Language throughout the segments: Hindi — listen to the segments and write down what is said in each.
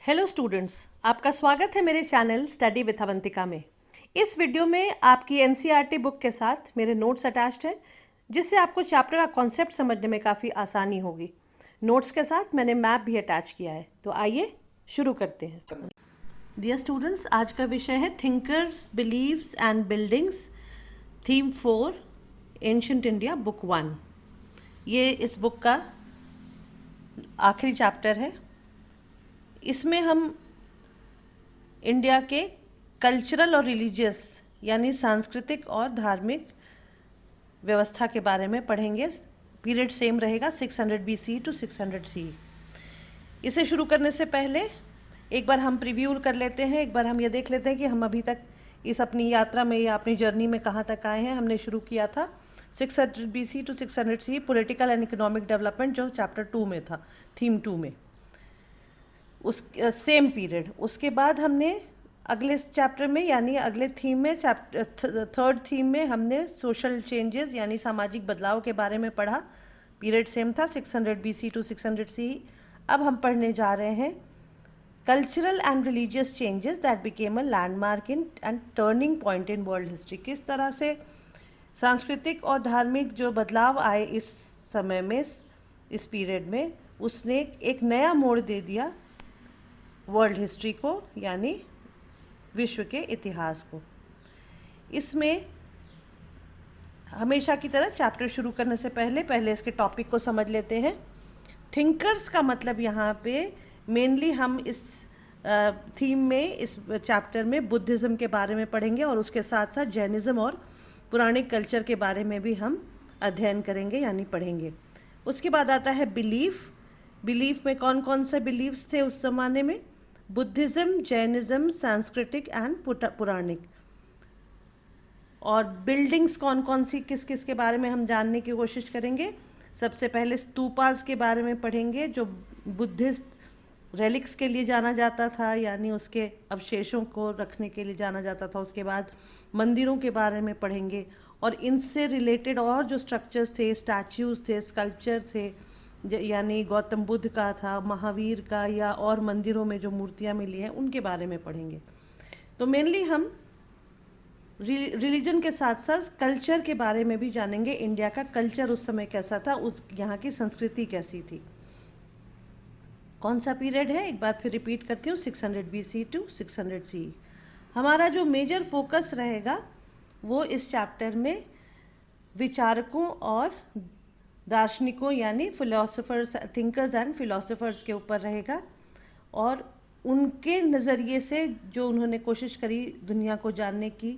हेलो स्टूडेंट्स, आपका स्वागत है मेरे चैनल स्टडी विथ अवंतिका में। इस वीडियो में आपकी एनसीईआरटी बुक के साथ मेरे नोट्स अटैच्ड हैं, जिससे आपको चैप्टर का कॉन्सेप्ट समझने में काफ़ी आसानी होगी। नोट्स के साथ मैंने मैप भी अटैच किया है, तो आइए शुरू करते हैं। डियर स्टूडेंट्स, आज का विषय है thinkers, believes and buildings, theme 4, ancient India, book 1। ये इस बुक का आखिरी चैप्टर है। इसमें हम इंडिया के कल्चरल और रिलीजियस यानी सांस्कृतिक और धार्मिक व्यवस्था के बारे में पढ़ेंगे। पीरियड सेम रहेगा 600 BC टू 600 CE। इसे शुरू करने से पहले एक बार हम प्रीव्यू कर लेते हैं। एक बार हम ये देख लेते हैं कि हम अभी तक इस अपनी यात्रा में या अपनी जर्नी में कहाँ तक आए हैं। हमने शुरू किया था 600 BC to 600 CE, political and economic development, जो चैप्टर 2 में था, थीम 2 में, उस सेम पीरियड। उसके बाद हमने अगले चैप्टर में यानी अगले थीम में, चैप्टर थर्ड थीम में, हमने सोशल चेंजेस यानी सामाजिक बदलाव के बारे में पढ़ा। पीरियड सेम था 600 BC टू 600 CE। अब हम पढ़ने जा रहे हैं cultural and religious changes that became a landmark in and turning point in world history. किस तरह से सांस्कृतिक और धार्मिक जो बदलाव आए इस समय में, इस पीरियड में, उसने एक नया मोड़ दे दिया वर्ल्ड हिस्ट्री को यानी विश्व के इतिहास को। इसमें हमेशा की तरह चैप्टर शुरू करने से पहले इसके टॉपिक को समझ लेते हैं। थिंकर्स का मतलब यहाँ पे मेनली हम इस थीम में, इस चैप्टर में बुद्धिज़्म के बारे में पढ़ेंगे और उसके साथ साथ जैनिज़्म और पुराणिक कल्चर के बारे में भी हम अध्ययन करेंगे यानी पढ़ेंगे। उसके बाद आता है बिलीफ। बिलीफ में कौन कौन से बिलीव्स थे उस ज़माने में? बुद्धिज़्म, जैनिज़्म, सांस्कृतिक एंड पुराणिक। और बिल्डिंग्स कौन कौन सी, किस किस के बारे में हम जानने की कोशिश करेंगे। सबसे पहले स्तूपास के बारे में पढ़ेंगे, जो बुद्धिस्ट रेलिक्स के लिए जाना जाता था, यानी उसके अवशेषों को रखने के लिए जाना जाता था। उसके बाद मंदिरों के बारे में पढ़ेंगे और इनसे रिलेटेड और जो स्ट्रक्चर्स थे, स्टैच्यूज़ थे, स्कल्पचर थे, यानी गौतम बुद्ध का था, महावीर का, या और मंदिरों में जो मूर्तियाँ मिली हैं उनके बारे में पढ़ेंगे। तो मेनली हम रिलीजन के साथ साथ कल्चर के बारे में भी जानेंगे। इंडिया का कल्चर उस समय कैसा था, उस यहाँ की संस्कृति कैसी थी। कौन सा पीरियड है, एक बार फिर रिपीट करती हूँ, 600 BC टू 600 CE। हमारा जो मेजर फोकस रहेगा वो इस चैप्टर में विचारकों और दार्शनिकों यानी फिलोसोफर्स, थिंकर्स एंड फिलोसोफर्स के ऊपर रहेगा और उनके नज़रिए से जो उन्होंने कोशिश करी दुनिया को जानने की,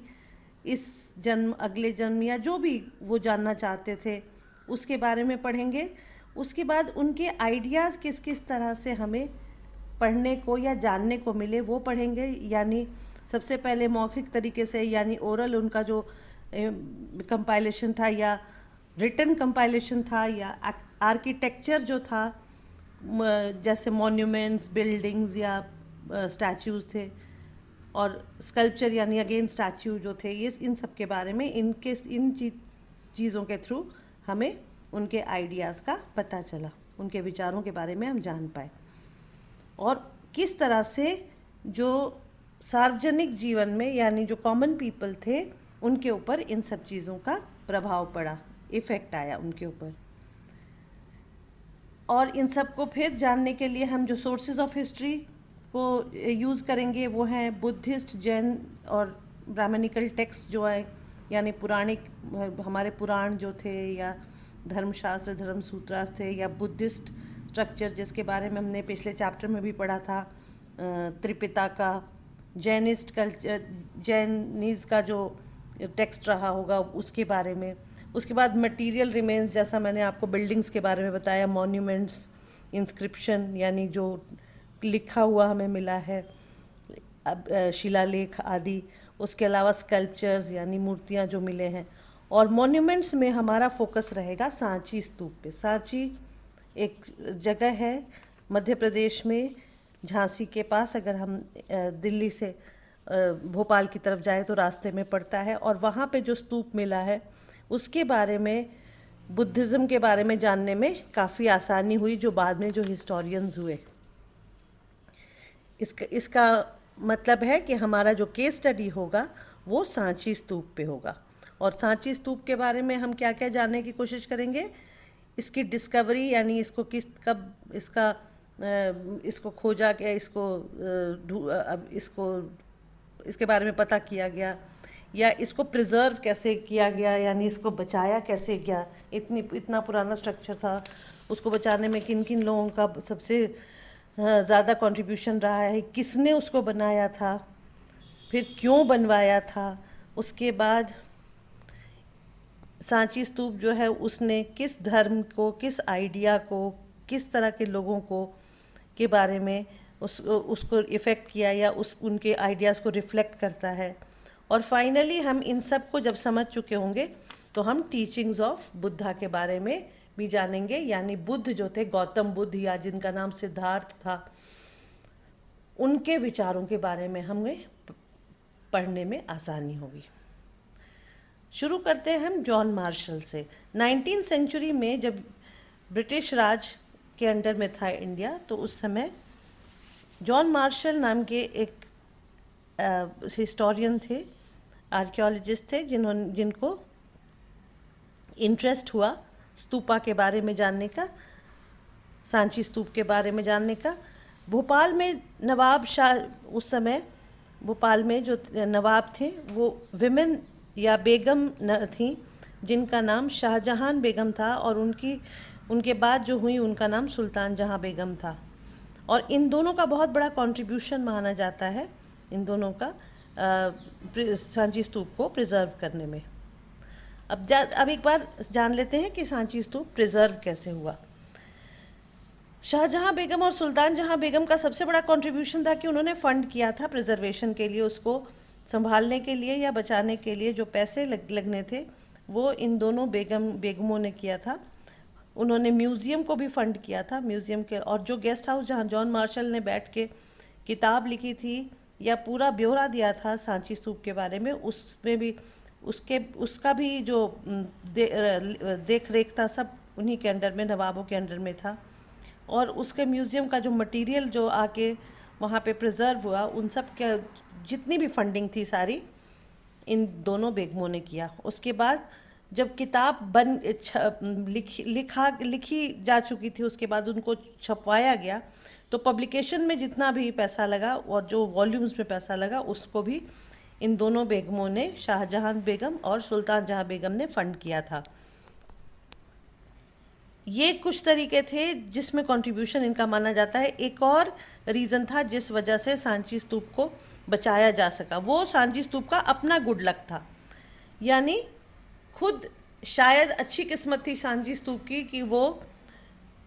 इस जन्म, अगले जन्म, या जो भी वो जानना चाहते थे उसके बारे में पढ़ेंगे। उसके बाद उनके आइडियाज़ किस किस तरह से हमें पढ़ने को या जानने को मिले वो पढ़ेंगे। यानी सबसे पहले मौखिक तरीके से यानी ओरल उनका जो कंपाइलेशन था या रिटन कंपाइलेशन था, या आर्किटेक्चर जो था, जैसे मॉन्यूमेंट्स, बिल्डिंग्स या स्टैच्यूज़ थे, और स्कल्पचर यानी अगेन स्टैच्यू जो थे, ये इन सब के बारे में, इन चीज़ों के थ्रू हमें उनके आइडियाज़ का पता चला, उनके विचारों के बारे में हम जान पाए और किस तरह से जो सार्वजनिक जीवन में यानी जो कॉमन पीपल थे उनके ऊपर इन सब चीज़ों का प्रभाव पड़ा, इफ़ेक्ट आया उनके ऊपर। और इन सब को फिर जानने के लिए हम जो सोर्सेज ऑफ हिस्ट्री को यूज़ करेंगे वो हैं बुद्धिस्ट, जैन और ब्राह्मणिकल टेक्स्ट जो है, यानी पुराणिक, हमारे पुराण जो थे, या धर्मशास्त्र, धर्मसूत्रास थे, या बुद्धिस्ट स्ट्रक्चर जिसके बारे में हमने पिछले चैप्टर में भी पढ़ा था, त्रिपिटका। जैनिस्ट कल्चर, जैनिज़ का जो टेक्स्ट रहा होगा उसके बारे में। उसके बाद मटेरियल रिमेन्स, जैसा मैंने आपको बिल्डिंग्स के बारे में बताया, मॉन्यूमेंट्स, इंस्क्रिप्शन यानी जो लिखा हुआ हमें मिला है, शिलालेख आदि। उसके अलावा स्कल्पचर्स यानी मूर्तियाँ जो मिले हैं। और मॉन्यूमेंट्स में हमारा फोकस रहेगा सांची स्तूप पे। सांची एक जगह है मध्य प्रदेश में, झांसी के पास। अगर हम दिल्ली से भोपाल की तरफ जाए तो रास्ते में पड़ता है, और वहाँ पे जो स्तूप मिला है उसके बारे में, बुद्धिज़्म के बारे में जानने में काफ़ी आसानी हुई, जो बाद में जो हिस्टोरियंस हुए। इसका मतलब है कि हमारा जो केस स्टडी होगा वो सांची स्तूप पे होगा। और सांची स्तूप के बारे में हम क्या क्या जानने की कोशिश करेंगे, इसकी डिस्कवरी यानी इसको किस कब इसको खोजा गया, इसको इसके बारे में पता किया गया, या इसको प्रिजर्व कैसे किया गया यानी इसको बचाया कैसे गया, इतना पुराना स्ट्रक्चर था, उसको बचाने में किन किन लोगों का सबसे ज़्यादा कंट्रीब्यूशन रहा है, किसने उसको बनाया था, फिर क्यों बनवाया था, उसके बाद सांची स्तूप जो है उसने किस धर्म को, किस आइडिया को, किस तरह के लोगों को के बारे में उसको इफ़ेक्ट किया या उनके आइडियाज़ को रिफ्लेक्ट करता है। और फाइनली हम इन सब को जब समझ चुके होंगे तो हम टीचिंग्स ऑफ बुद्धा के बारे में भी जानेंगे, यानी बुद्ध जो थे, गौतम बुद्ध या जिनका नाम सिद्धार्थ था, उनके विचारों के बारे में हमें पढ़ने में आसानी होगी। शुरू करते हैं हम जॉन मार्शल से। 19वीं सेंचुरी में जब ब्रिटिश राज के अंडर में था इंडिया, तो उस समय जॉन मार्शल नाम के एक हिस्टोरियन थे, आर्कियोलॉजिस्ट थे, जिनको इंटरेस्ट हुआ स्तूपा के बारे में जानने का, सांची स्तूप के बारे में जानने का। भोपाल में नवाब शाह, उस समय भोपाल में जो नवाब थे वो विमेन या बेगम थी जिनका नाम शाहजहां बेगम था, और उनके बाद जो हुई उनका नाम सुल्तान जहां बेगम था। और इन दोनों का बहुत बड़ा कंट्रीब्यूशन माना जाता है, इन दोनों का सांची स्तूप को प्रिजर्व करने में। अब एक बार जान लेते हैं कि सांची स्तूप प्रिजर्व कैसे हुआ। शाहजहां बेगम और सुल्तान जहां बेगम का सबसे बड़ा कंट्रीब्यूशन था कि उन्होंने फंड किया था प्रिजर्वेशन के लिए, उसको संभालने के लिए या बचाने के लिए जो पैसे लगने थे वो इन दोनों बेगमों ने किया था। उन्होंने म्यूज़ियम को भी फंड किया था, म्यूज़ियम के, और जो गेस्ट हाउस जहाँ जॉन मार्शल ने बैठ के किताब लिखी थी या पूरा ब्यौरा दिया था सांची स्तूप के बारे में, उसमें भी उसका भी जो देख रेख था सब उन्हीं के अंडर में, नवाबों के अंडर में था। और उसके म्यूज़ियम का जो मटेरियल जो आके वहाँ पे प्रिजर्व हुआ, उन सब के जितनी भी फंडिंग थी सारी इन दोनों बेगमों ने किया। उसके बाद जब किताब लिखी जा चुकी थी, उसके बाद उनको छपवाया गया, तो पब्लिकेशन में जितना भी पैसा लगा और जो वॉल्यूम्स में पैसा लगा उसको भी इन दोनों बेगमों ने, शाहजहां बेगम और सुल्तान जहां बेगम ने फंड किया था। ये कुछ तरीके थे जिसमें कंट्रीब्यूशन इनका माना जाता है। एक और रीज़न था जिस वजह से सांची स्तूप को बचाया जा सका, वो सांची स्तूप का अपना गुड लक था, यानी खुद शायद अच्छी किस्मत थी सांची स्तूप की कि वो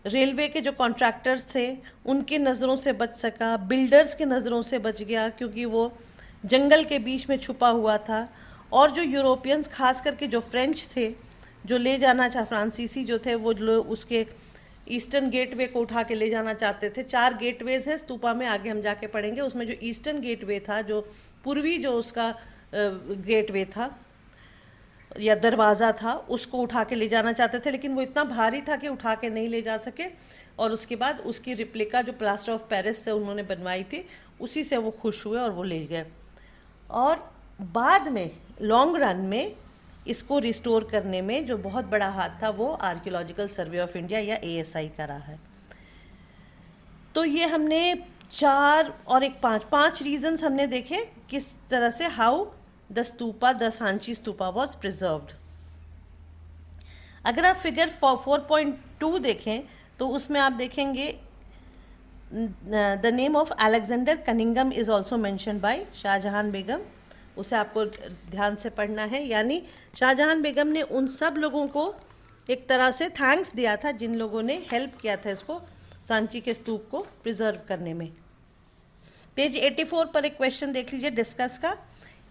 रेलवे के जो कॉन्ट्रैक्टर्स थे उनकी नज़रों से बच सका, बिल्डर्स के नज़रों से बच गया क्योंकि वो जंगल के बीच में छुपा हुआ था। और जो यूरोपियंस, खास करके जो फ्रेंच थे, जो ले जाना फ्रांसीसी जो थे, वो उसके ईस्टर्न गेटवे को उठा के ले जाना चाहते थे। 4 गेटवेज है स्तूपा में, आगे हम जाके पढ़ेंगे। उसमें जो ईस्टर्न गेटवे था, जो पूर्वी जो उसका गेटवे था या दरवाज़ा था, उसको उठा के ले जाना चाहते थे, लेकिन वो इतना भारी था कि उठा के नहीं ले जा सके। और उसके बाद उसकी रिप्लिका जो प्लास्टर ऑफ पेरिस से उन्होंने बनवाई थी, उसी से वो खुश हुए और वो ले गए। और बाद में लॉन्ग रन में इसको रिस्टोर करने में जो बहुत बड़ा हाथ था वो आर्कियोलॉजिकल सर्वे ऑफ इंडिया या ASI का रहा है। तो ये हमने 4 और एक 5 रीजंस हमने देखे किस तरह से how the Sanchi stupa was preserved. अगर आप फिगर 4.2 देखें तो उसमें आप देखेंगे the name of Alexander Cunningham is also mention by Shahjahan Begum. उसे आपको ध्यान से पढ़ना है, यानी शाहजहां बेगम ने उन सब लोगों को एक तरह से थैंक्स दिया था जिन लोगों ने हेल्प किया था इसको, सांची के स्तूप को प्रिजर्व करने में। पेज 84 पर एक क्वेश्चन देख लीजिए डिस्कस का,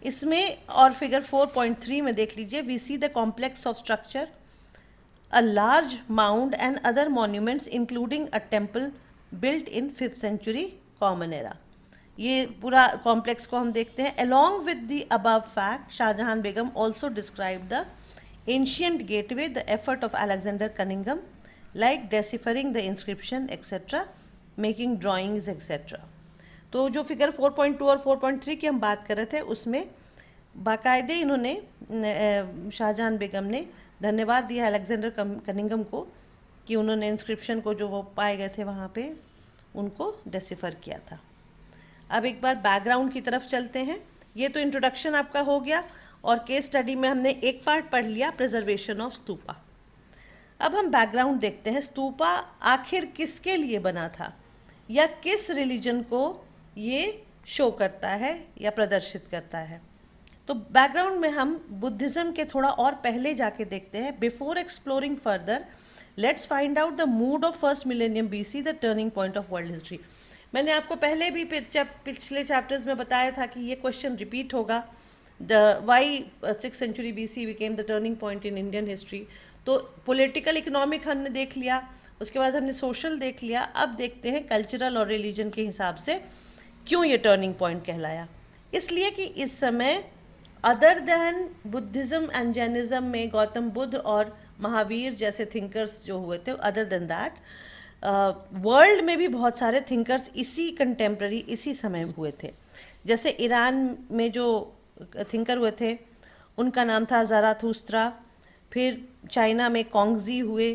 इसमें और फिगर 4.3 में देख लीजिए, we see the complex of structure, a large mound and other monuments including a temple built in 5th century common era. ये पूरा कॉम्प्लेक्स को हम देखते हैं। Along with the above fact, Shahjahan Begum also describe the ancient gateway, the effort of Alexander Cunningham like deciphering the inscription etcetera, making drawings etcetera. तो जो फिगर 4.2 और 4.3 की हम बात कर रहे थे उसमें बाकायदे इन्होंने शाहजहां बेगम ने धन्यवाद दिया अलेक्जेंडर कनिंघम को कि उन्होंने इंस्क्रिप्शन को जो वो पाए गए थे वहाँ पे उनको डेसिफर किया था। अब एक बार बैकग्राउंड की तरफ चलते हैं। ये तो इंट्रोडक्शन आपका हो गया और केस स्टडी में हमने एक पार्ट पढ़ लिया, प्रिजर्वेशन ऑफ स्तूपा। अब हम बैकग्राउंड देखते हैं, स्तूपा आखिर किसके लिए बना था या किस रिलीजन को ये शो करता है या प्रदर्शित करता है। तो बैकग्राउंड में हम बुद्धिज़्म के थोड़ा और पहले जाके देखते हैं। Before exploring further let's find out the mood off first millennium BC, the turning point of world history. मैंने आपको पहले भी पिछले चैप्टर्स में बताया था कि ये क्वेश्चन रिपीट होगा, the why 6th century BC became the turning point in Indian history. तो पॉलिटिकल इकोनॉमिक हमने देख लिया, उसके बाद हमने सोशल देख लिया, अब देखते हैं कल्चरल और रिलीजन के हिसाब से क्यों ये टर्निंग पॉइंट कहलाया। इसलिए कि इस समय other than Buddhism and Jainism में गौतम बुद्ध और महावीर जैसे थिंकर्स जो हुए थे, अदर देन दैट वर्ल्ड में भी बहुत सारे थिंकर्स इसी कंटेम्प्रेरी इसी समय हुए थे। जैसे ईरान में जो थिंकर हुए थे उनका नाम था ज़राथुस्त्रा, फिर चाइना में कॉन्गजी हुए,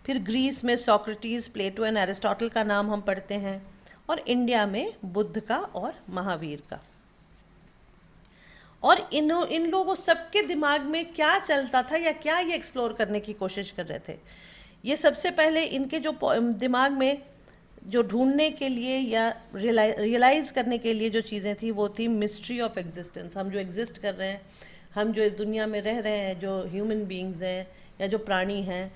फिर ग्रीस में सोक्रेटिस, प्लेटो एंड एरिस्टोटल का नाम हम पढ़ते हैं, और इंडिया में बुद्ध का और महावीर का। और इन लोगों सबके दिमाग में क्या चलता था या क्या ये एक्सप्लोर करने की कोशिश कर रहे थे। ये सबसे पहले इनके जो दिमाग में जो ढूंढने के लिए या रियलाइज़ करने के लिए जो चीज़ें थी वो थी मिस्ट्री ऑफ एग्जिस्टेंस। हम जो एग्जिस्ट कर रहे हैं, हम जो इस दुनिया में रह रहे हैं, जो ह्यूमन बीइंग्स हैं या जो प्राणी हैं,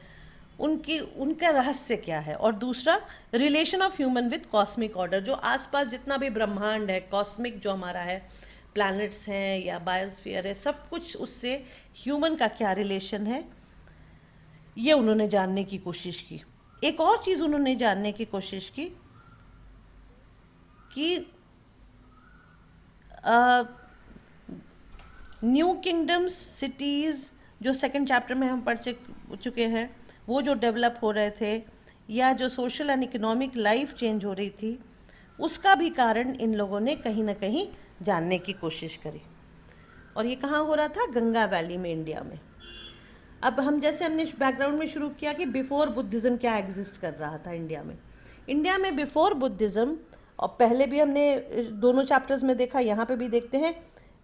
उनका रहस्य क्या है। और दूसरा relation of human with cosmic order, जो आसपास जितना भी ब्रह्मांड है, कॉस्मिक जो हमारा है, प्लैनेट्स हैं या बायोस्फीयर है, सब कुछ उससे ह्यूमन का क्या रिलेशन है, ये उन्होंने जानने की कोशिश की। एक और चीज़ उन्होंने जानने की कोशिश की कि न्यू किंगडम्स, सिटीज़ जो सेकंड चैप्टर में हम पढ़ चुके हैं, वो जो डेवलप हो रहे थे या जो social and economic life change हो रही थी, उसका भी कारण इन लोगों ने कहीं ना कहीं जानने की कोशिश करी। और ये कहाँ हो रहा था? गंगा वैली में, इंडिया में। अब हम जैसे हमने बैकग्राउंड में शुरू किया कि बिफोर बुद्धिज़्म क्या एग्जिस्ट कर रहा था इंडिया में। इंडिया में बिफोर बुद्धिज़्म, और पहले भी हमने दोनों चैप्टर्स में देखा, यहाँ पे भी देखते हैं,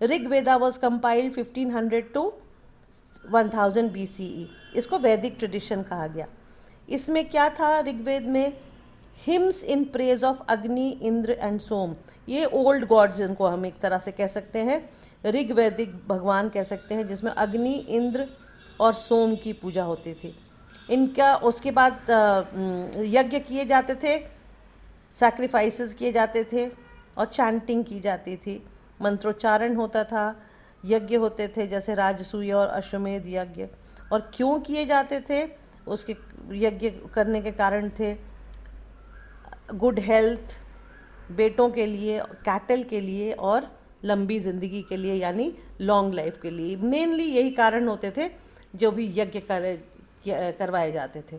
Rigveda was compiled 1500 to 1000 BCE। इसको वैदिक ट्रेडिशन कहा गया। इसमें क्या था? ऋग्वेद में हिम्स इन प्रेज ऑफ अग्नि, इंद्र एंड सोम। ये ओल्ड गॉड्स इनको हम एक तरह से कह सकते हैं, ऋग्वैदिक भगवान कह सकते हैं, जिसमें अग्नि, इंद्र और सोम की पूजा होती थी इनका। उसके बाद यज्ञ किए जाते थे, सैक्रिफाइसेस किए जाते थे और चैंटिंग की जाती थी, मंत्रोच्चारण होता था, यज्ञ होते थे जैसे राजसूय और अश्वमेध यज्ञ। और क्यों किए जाते थे? उसके यज्ञ करने के कारण थे गुड हेल्थ, बेटों के लिए, कैटल के लिए और लंबी ज़िंदगी के लिए, यानी लॉन्ग लाइफ के लिए। मेनली यही कारण होते थे जो भी यज्ञ करवाए जाते थे।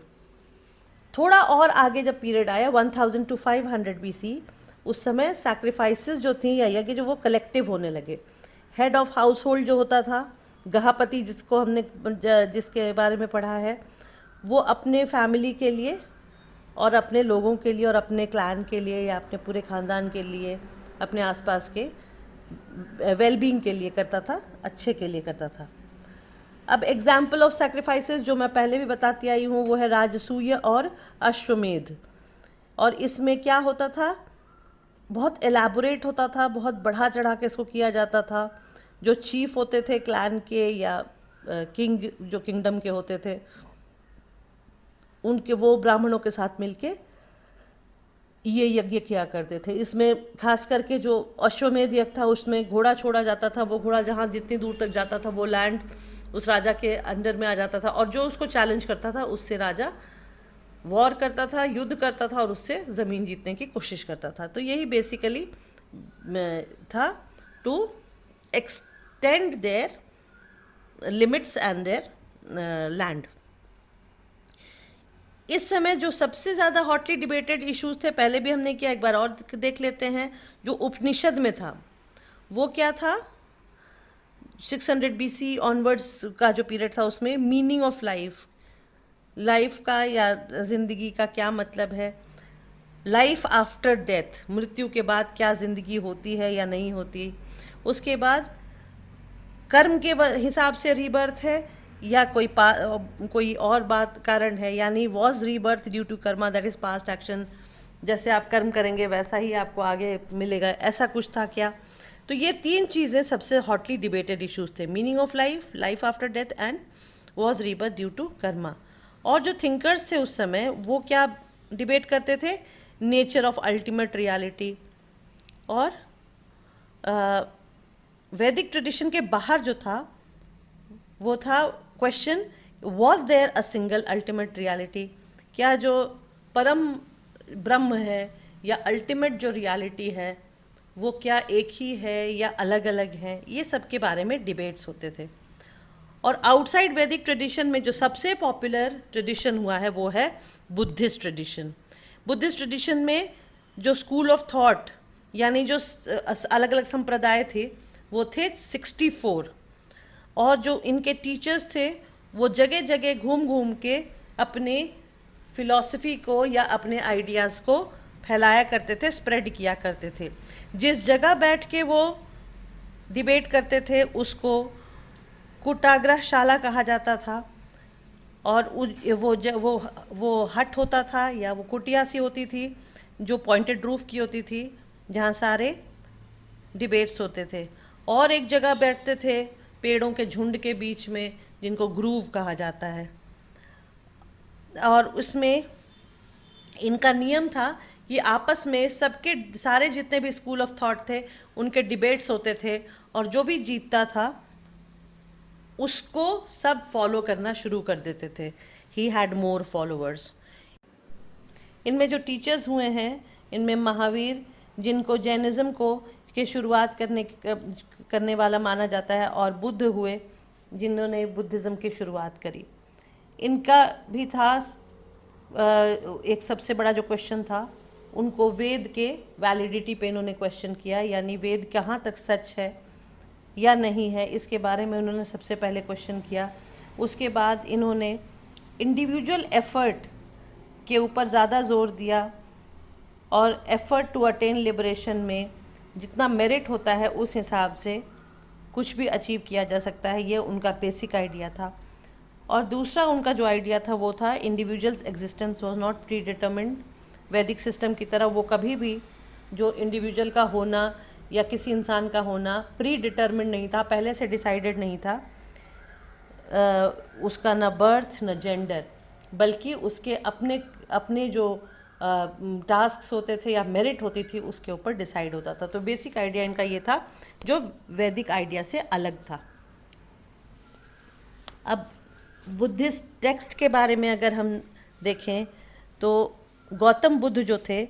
थोड़ा और आगे जब पीरियड आया 1000 to 500 BC, उस समय सैक्रिफाइसेस जो थी या यज्ञ जो वो कलेक्टिव होने लगे। हेड ऑफ हाउस होल्ड जो होता था, गृहपति जिसको हमने जिसके बारे में पढ़ा है, वो अपने फैमिली के लिए और अपने लोगों के लिए और अपने क्लैन के लिए या अपने पूरे ख़ानदान के लिए, अपने आसपास के वेलबींग के लिए करता था, अच्छे के लिए करता था। अब एग्जाम्पल ऑफ सैक्रिफाइसेस जो मैं पहले भी बताती आई हूँ वो है राजसूय और अश्वमेध। और इसमें क्या होता था? बहुत एलैबोरेट होता था, बहुत बढ़ा चढ़ा के इसको किया जाता था। जो चीफ होते थे क्लैन के या किंग जो किंगडम के होते थे, उनके वो ब्राह्मणों के साथ मिलके ये यज्ञ किया करते थे। इसमें खास करके जो अश्वमेध यज्ञ था उसमें घोड़ा छोड़ा जाता था। वो घोड़ा जहाँ जितनी दूर तक जाता था वो लैंड उस राजा के अंडर में आ जाता था, और जो उसको चैलेंज करता था उससे राजा वॉर करता था, युद्ध करता था और उससे ज़मीन जीतने की कोशिश करता था। तो यही बेसिकली था to extend their limits and their land. इस समय जो सबसे ज़्यादा हॉटली डिबेटेड इश्यूज थे, पहले भी हमने किया, एक बार और देख लेते हैं। जो उपनिषद में था वो क्या था? 600 BC ऑनवर्ड्स का जो पीरियड था, उसमें मीनिंग ऑफ लाइफ, लाइफ का या जिंदगी का क्या मतलब है, लाइफ आफ्टर डेथ, मृत्यु के बाद क्या जिंदगी होती है या नहीं होती। उसके बाद कर्म के हिसाब से रीबर्थ है या कोई और बात कारण है, यानी was rebirth due to karma, that is past action, जैसे आप कर्म करेंगे वैसा ही आपको आगे मिलेगा, ऐसा कुछ था क्या? तो ये तीन चीज़ें सबसे हॉटली डिबेटेड इश्यूज थे, meaning of life, life after death and was rebirth due to karma. और जो थिंकर्स थे उस समय वो क्या डिबेट करते थे? Nature of ultimate reality. और वैदिक ट्रेडिशन के बाहर जो था वो था question, was there a single ultimate reality? क्या जो परम ब्रह्म है या अल्टीमेट जो रियलिटी है वो क्या एक ही है या अलग अलग है? ये सब के बारे में डिबेट्स होते थे। और आउटसाइड वैदिक ट्रेडिशन में जो सबसे पॉपुलर ट्रेडिशन हुआ है वो है बुद्धिस्ट ट्रेडिशन। बुद्धिस्ट ट्रेडिशन में जो स्कूल ऑफ थॉट यानी जो अलग अलग संप्रदाय थे वो थे 64, और जो इनके टीचर्स थे वो जगह जगह घूम घूम के अपने फिलॉसफी को या अपने आइडियाज़ को फैलाया करते थे, स्प्रेड किया करते थे। जिस जगह बैठ के वो डिबेट करते थे उसको कुटाग्रहशाला कहा जाता था, और वो हट होता था या वो कुटिया सी होती थी जो पॉइंटेड रूफ की होती थी, जहाँ सारे डिबेट्स होते थे। और एक जगह बैठते थे पेड़ों के झुंड के बीच में, जिनको ग्रूव कहा जाता है। और उसमें इनका नियम था कि आपस में सबके सारे जितने भी स्कूल ऑफ थॉट थे उनके डिबेट्स होते थे, और जो भी जीतता था उसको सब फॉलो करना शुरू कर देते थे। He had more followers. इनमें जो टीचर्स हुए हैं इनमें महावीर, जिनको जैनिज़्म को के शुरुआत करने वाला माना जाता है, और बुद्ध हुए जिन्होंने बुद्धिज़्म की शुरुआत करी। इनका भी था एक सबसे बड़ा जो क्वेश्चन था, उनको वेद के वैलिडिटी पे इन्होंने क्वेश्चन किया, यानी वेद कहाँ तक सच है या नहीं है, इसके बारे में उन्होंने सबसे पहले क्वेश्चन किया। उसके बाद इन्होंने इंडिविजुअल एफर्ट के ऊपर ज़्यादा जोर दिया, और एफर्ट टू अटेन लिबरेशन में जितना मेरिट होता है उस हिसाब से कुछ भी अचीव किया जा सकता है, ये उनका बेसिक आइडिया था। और दूसरा उनका जो आइडिया था वो था individuals existence was not pre determined. वैदिक सिस्टम की तरह वो कभी भी जो इंडिविजुअल का होना या किसी इंसान का होना प्री डिटर्मिन्ड नहीं था, पहले से डिसाइडेड नहीं था, उसका न बर्थ न जेंडर, बल्कि उसके अपने अपने जो टास्क्स होते थे या मेरिट होती थी उसके ऊपर डिसाइड होता था। तो बेसिक आइडिया इनका ये था जो वैदिक आइडिया से अलग था। अब बुद्धिस्ट टेक्स्ट के बारे में अगर हम देखें तो गौतम बुद्ध जो थे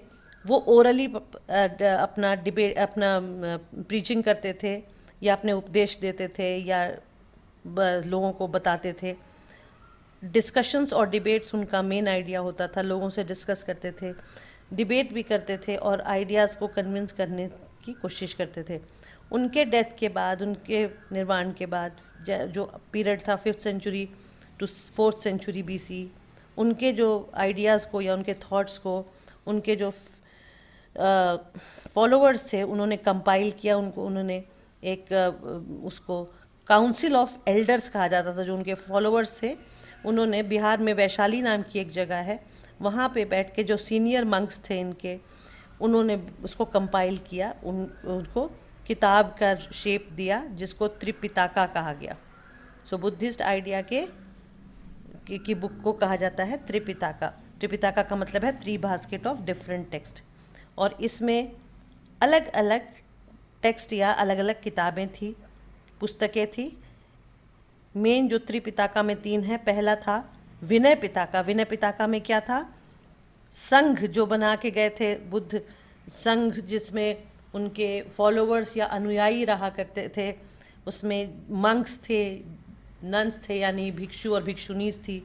वो ओरली अपना प्रीचिंग करते थे या अपने उपदेश देते थे या लोगों को बताते थे। डिस्कशंस और डिबेट्स उनका मेन आइडिया होता था, लोगों से डिस्कस करते थे, डिबेट भी करते थे और आइडियाज़ को कन्विंस करने की कोशिश करते थे। उनके डेथ के बाद, उनके निर्वाण के बाद जो पीरियड था 5th century to 4th century BC, उनके जो आइडियाज़ को या उनके थॉट्स को उनके जो फॉलोअर्स थे उन्होंने कंपाइल किया, उन्होंने एक उसको काउंसिल ऑफ एल्डर्स कहा जाता था। जो उनके फॉलोअर्स थे उन्होंने बिहार में वैशाली नाम की एक जगह है, वहाँ पे बैठ के जो सीनियर मंक्स थे इनके, उन्होंने उसको कंपाइल किया, उनको किताब का शेप दिया जिसको त्रिपिताका कहा गया। सो बुद्धिस्ट आइडिया की बुक को कहा जाता है त्रिपिताका। त्रिपिताका का मतलब है 3 बास्केट ऑफ डिफरेंट टेक्स्ट, और इसमें अलग अलग टेक्स्ट या अलग अलग किताबें थी, पुस्तकें थी। मेन जो त्रिपिताका में 3 है, पहला था विनय पिताका। विनय पिताका में क्या था? संघ जो बना के गए थे बुद्ध, संघ जिसमें उनके फॉलोअर्स या अनुयायी रहा करते थे, उसमें मंक्स थे, नन्स थे यानी भिक्षु और भिक्षुनीज थी,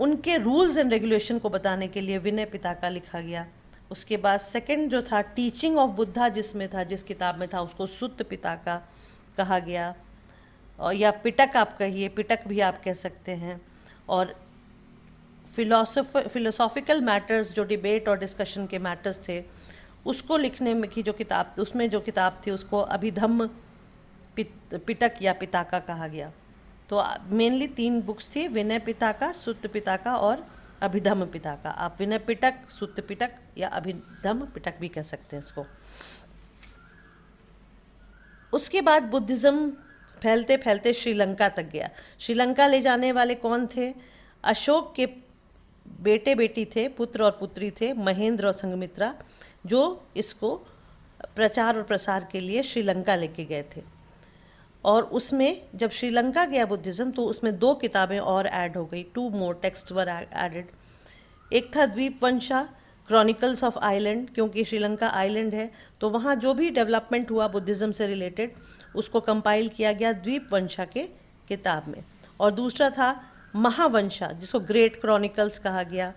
उनके रूल्स एंड रेगुलेशन को बताने के लिए विनय पिताका लिखा गया। उसके बाद सेकंड जो था टीचिंग ऑफ बुद्धा जिसमें था, जिस किताब में था, उसको सुत्त पिताका कहा गया, और या पिटक आप कहिए, पिटक भी आप कह सकते हैं। और फिलोसॉफिकल मैटर्स, जो डिबेट और डिस्कशन के मैटर्स थे, उसको लिखने में की जो किताब, उसमें जो किताब थी उसको अभिधम्म पिटक या पिताका कहा गया। तो मेनली 3 बुक्स थी, विनय पिताका, सुत्त पिताका और अभिधम्म पिताका। आप विनय पिटक, सुत्त पिटक या अभिधम्म पिटक भी कह सकते हैं इसको। उसके बाद बुद्धिज़्म फैलते फैलते श्रीलंका तक गया। श्रीलंका ले जाने वाले कौन थे? अशोक के बेटे बेटी थे, पुत्र और पुत्री थे, महेंद्र और संघमित्रा, जो इसको प्रचार और प्रसार के लिए श्रीलंका लेके गए थे। और उसमें जब श्रीलंका गया बुद्धिज़्म, तो उसमें 2 किताबें और ऐड हो गई, 2 मोर टेक्स्ट वर एडेड। एक था द्वीपवंशा, क्रॉनिकल्स ऑफ आइलैंड, क्योंकि श्रीलंका आइलैंड है तो वहाँ जो भी डेवलपमेंट हुआ बुद्धिज़्म से रिलेटेड उसको कंपाइल किया गया द्वीपवंशा के किताब में। और दूसरा था महावंशा, जिसको ग्रेट क्रॉनिकल्स कहा गया।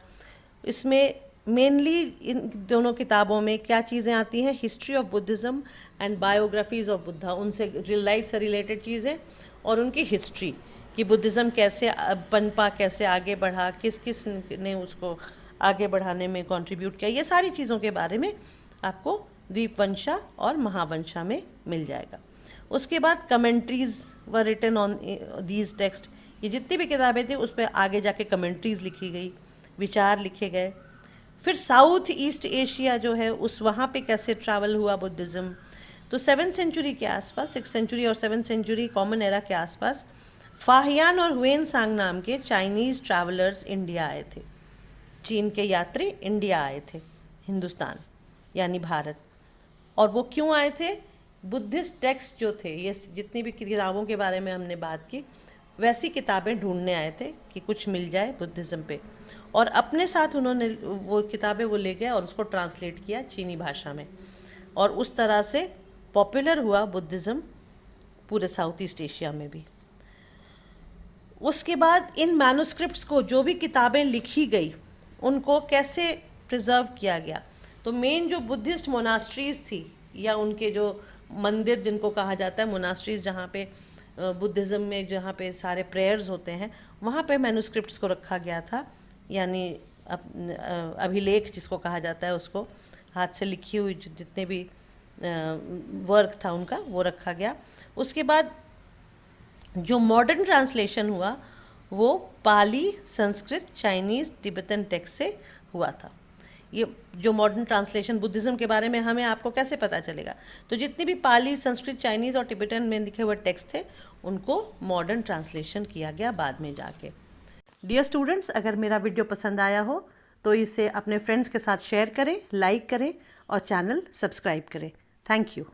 इसमें मेनली इन दोनों किताबों में क्या चीज़ें आती हैं? History of Buddhism and biographies of Buddha, उनसे रियल लाइफ से रिलेटेड चीज़ें और उनकी हिस्ट्री कि बुद्धिज़्म कैसे पनपा, कैसे आगे बढ़ा, किस किस ने उसको आगे बढ़ाने में कंट्रीब्यूट किया, ये सारी चीज़ों के बारे में आपको द्वीपवंशा और महावंशा में मिल जाएगा। उसके बाद commentaries were written on these text, ये जितनी भी किताबें थी उस पर आगे जाके कमेंट्रीज़ लिखी गई, विचार लिखे गए। फिर साउथ ईस्ट एशिया जो है उस वहाँ पे कैसे ट्रैवल हुआ बुद्धिज़्म, तो 7th सेंचुरी के आसपास, 6th सेंचुरी और 7th सेंचुरी कॉमन एरा के आसपास फाहियान और हुएनसांग नाम के चाइनीज़ ट्रैवलर्स इंडिया आए थे। चीन के यात्री इंडिया आए थे, हिंदुस्तान यानी भारत। और वो क्यों आए थे? बुद्धिस्ट टेक्स्ट जो थे, ये जितनी भी किताबों के बारे में हमने बात की, वैसी किताबें ढूंढने आए थे कि कुछ मिल जाए बुद्धिज़्म पे। और अपने साथ उन्होंने वो किताबें वो ले गए और उसको ट्रांसलेट किया चीनी भाषा में, और उस तरह से पॉपुलर हुआ बुद्धिज़्म पूरे साउथ ईस्ट एशिया में भी। उसके बाद इन मैन्युस्क्रिप्ट्स को, जो भी किताबें लिखी गई, उनको कैसे प्रिजर्व किया गया? तो मेन जो बुद्धिस्ट मोनास्ट्रीज़ थी या उनके जो मंदिर जिनको कहा जाता है मोनास्ट्रीज़, जहाँ पे बुद्धिज़्म में जहाँ पे सारे प्रेयर्स होते हैं, वहाँ पे मैन्युस्क्रिप्ट्स को रखा गया था, यानी अभिलेख जिसको कहा जाता है, उसको हाथ से लिखी हुई जो जितने भी वर्क था उनका वो रखा गया। उसके बाद जो मॉडर्न ट्रांसलेशन हुआ वो पाली, संस्कृत, चाइनीज़, तिब्बतन टेक्स्ट से हुआ था। ये जो मॉडर्न ट्रांसलेशन बुद्धिज़्म के बारे में हमें आपको कैसे पता चलेगा? तो जितनी भी पाली, संस्कृत, चाइनीज़ और तिब्बतन में लिखे हुए टेक्स्ट थे उनको मॉडर्न ट्रांसलेशन किया गया बाद में जाके। डियर स्टूडेंट्स, अगर मेरा वीडियो पसंद आया हो तो इसे अपने फ्रेंड्स के साथ शेयर करें, लाइक करें और चैनल सब्सक्राइब करें। Thank you.